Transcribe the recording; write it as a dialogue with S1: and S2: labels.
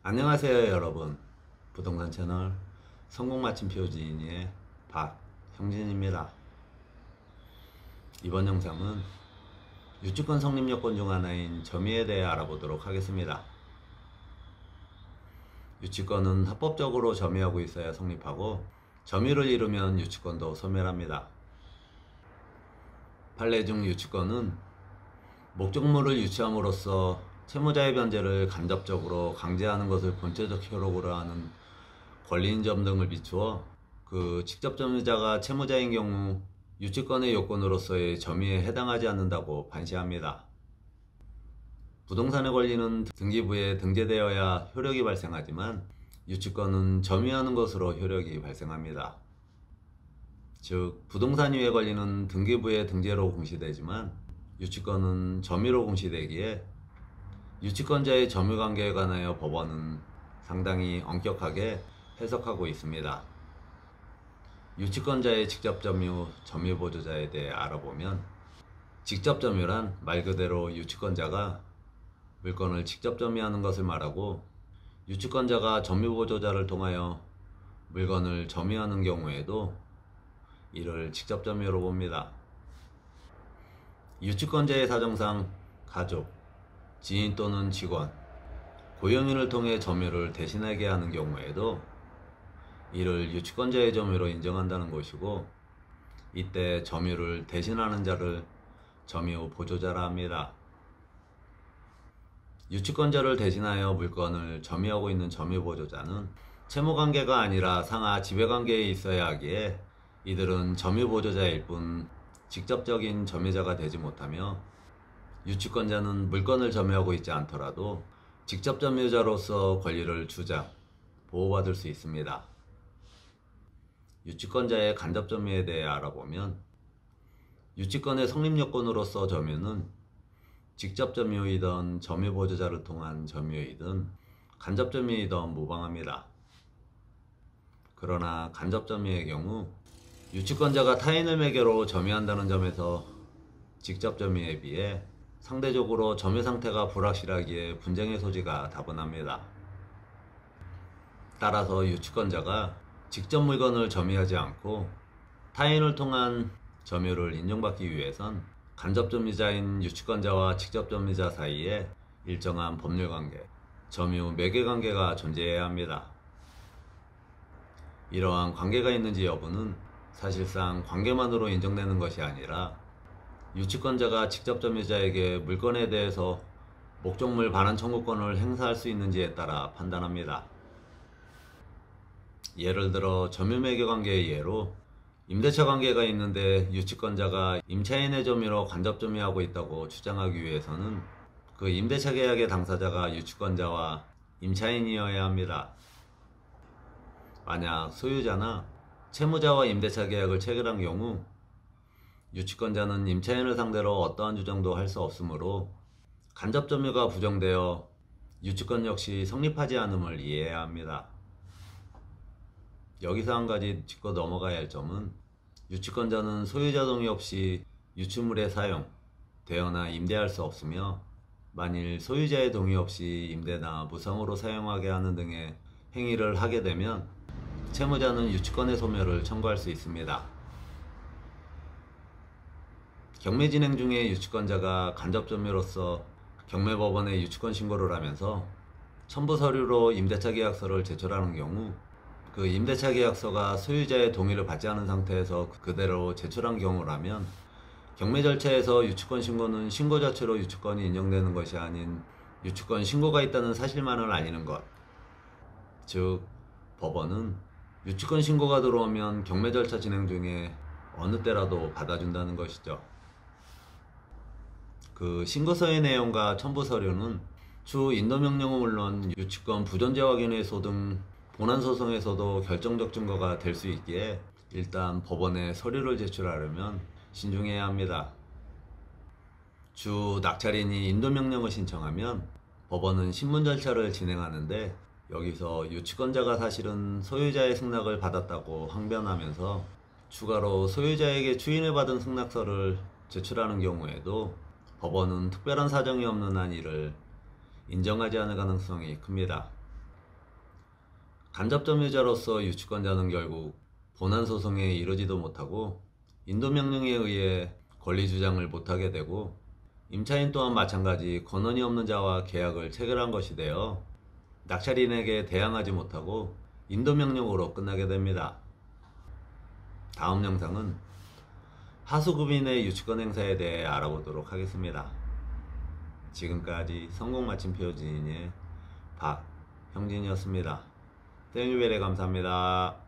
S1: 안녕하세요 여러분. 부동산 채널 성공마침표 지인의 박형진입니다. 이번 영상은 유치권 성립 요건 중 하나인 점유에 대해 알아보도록 하겠습니다. 유치권은 합법적으로 점유하고 있어야 성립하고, 점유를 이루면 유치권도 소멸합니다. 판례 중 유치권은 목적물을 유치함으로써 채무자의 변제를 간접적으로 강제하는 것을 본체적 효력으로 하는 권리인정 등을 비추어 그 직접 점유자가 채무자인 경우 유치권의 요건으로서의 점유에 해당하지 않는다고 판시합니다. 부동산의 권리는 등기부에 등재되어야 효력이 발생하지만 유치권은 점유하는 것으로 효력이 발생합니다. 즉, 부동산 유의 권리는 등기부에 등재로 공시되지만 유치권은 점유로 공시되기에 유치권자의 점유관계에 관하여 법원은 상당히 엄격하게 해석하고 있습니다. 유치권자의 직접 점유, 점유보조자에 대해 알아보면, 직접 점유란 말 그대로 유치권자가 물건을 직접 점유하는 것을 말하고, 유치권자가 점유보조자를 통하여 물건을 점유하는 경우에도 이를 직접 점유로 봅니다. 유치권자의 사정상 가족, 지인 또는 직원, 고용인을 통해 점유를 대신하게 하는 경우에도 이를 유치권자의 점유로 인정한다는 것이고, 이때 점유를 대신하는 자를 점유 보조자라 합니다. 유치권자를 대신하여 물건을 점유하고 있는 점유 보조자는 채무관계가 아니라 상하 지배관계에 있어야 하기에 이들은 점유 보조자일 뿐 직접적인 점유자가 되지 못하며, 유치권자는 물건을 점유하고 있지 않더라도 직접 점유자로서 권리를 주장, 보호받을 수 있습니다. 유치권자의 간접 점유에 대해 알아보면, 유치권의 성립 요건으로서 점유는 직접 점유이든 점유 보조자를 통한 점유이든 간접 점유이든 무방합니다. 그러나 간접 점유의 경우 유치권자가 타인을 매개로 점유한다는 점에서 직접 점유에 비해 상대적으로 점유 상태가 불확실하기에 분쟁의 소지가 다분합니다. 따라서 유치권자가 직접 물건을 점유하지 않고 타인을 통한 점유를 인정받기 위해선 간접 점유자인 유치권자와 직접 점유자 사이에 일정한 법률관계, 점유 매개관계가 존재해야 합니다. 이러한 관계가 있는지 여부는 사실상 관계만으로 인정되는 것이 아니라 유치권자가 직접 점유자에게 물건에 대해서 목적물 반환 청구권을 행사할 수 있는지에 따라 판단합니다. 예를 들어 점유매개 관계의 예로, 임대차 관계가 있는데 유치권자가 임차인의 점유로 간접 점유하고 있다고 주장하기 위해서는 그 임대차 계약의 당사자가 유치권자와 임차인이어야 합니다. 만약 소유자나 채무자와 임대차 계약을 체결한 경우 유치권자는 임차인을 상대로 어떠한 주장도 할 수 없으므로 간접 점유가 부정되어 유치권 역시 성립하지 않음을 이해해야 합니다. 여기서 한 가지 짚고 넘어가야 할 점은, 유치권자는 소유자 동의 없이 유치물의 사용, 대여나 임대할 수 없으며, 만일 소유자의 동의 없이 임대나 무상으로 사용하게 하는 등의 행위를 하게 되면 채무자는 유치권의 소멸을 청구할 수 있습니다. 경매 진행 중에 유치권자가 간접 점유로서 경매법원에 유치권 신고를 하면서 첨부 서류로 임대차 계약서를 제출하는 경우, 그 임대차 계약서가 소유자의 동의를 받지 않은 상태에서 그대로 제출한 경우라면 경매 절차에서 유치권 신고는 신고 자체로 유치권이 인정되는 것이 아닌 유치권 신고가 있다는 사실만을 알리는 것. 즉, 법원은 유치권 신고가 들어오면 경매 절차 진행 중에 어느 때라도 받아준다는 것이죠. 그 신고서의 내용과 첨부 서류는 추후 인도명령은 물론 유치권 부존재 확인회소 등 본안소송에서도 결정적 증거가 될 수 있기에 일단 법원에 서류를 제출하려면 신중해야 합니다. 주 낙찰인이 인도명령을 신청하면 법원은 신문 절차를 진행하는데, 여기서 유치권자가 사실은 소유자의 승낙을 받았다고 항변하면서 추가로 소유자에게 추인을 받은 승낙서를 제출하는 경우에도 법원은 특별한 사정이 없는 한 이를 인정하지 않을 가능성이 큽니다. 간접점유자로서 유치권자는 결국 본안 소송에 이르지도 못하고 인도명령에 의해 권리 주장을 못하게 되고, 임차인 또한 마찬가지 권한이 없는 자와 계약을 체결한 것이 되어 낙찰인에게 대항하지 못하고 인도명령으로 끝나게 됩니다. 다음 영상은 하수급인의 유치권 행사에 대해 알아보도록 하겠습니다. 지금까지 성공마침표 지인의 박형진이었습니다. 땡유벨에 감사합니다.